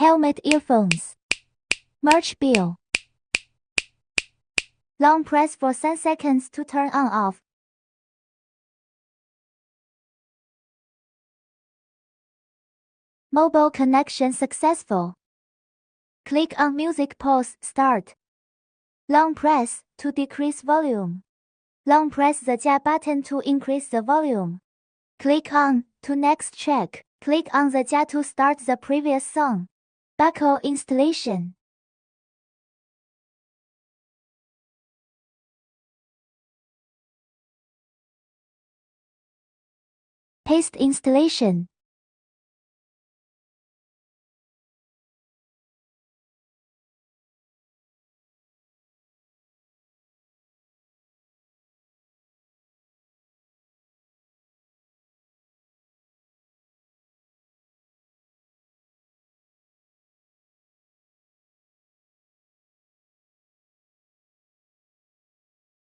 Helmet earphones. Merge bill. Long press for 10 seconds to turn on off. Mobile connection successful. Click on Music Pause Start. Long press to decrease volume. Long press the Ja button to increase the volume. Click on to next track. Click on the Ja to start the previous song. Buckle installation. Paste installation.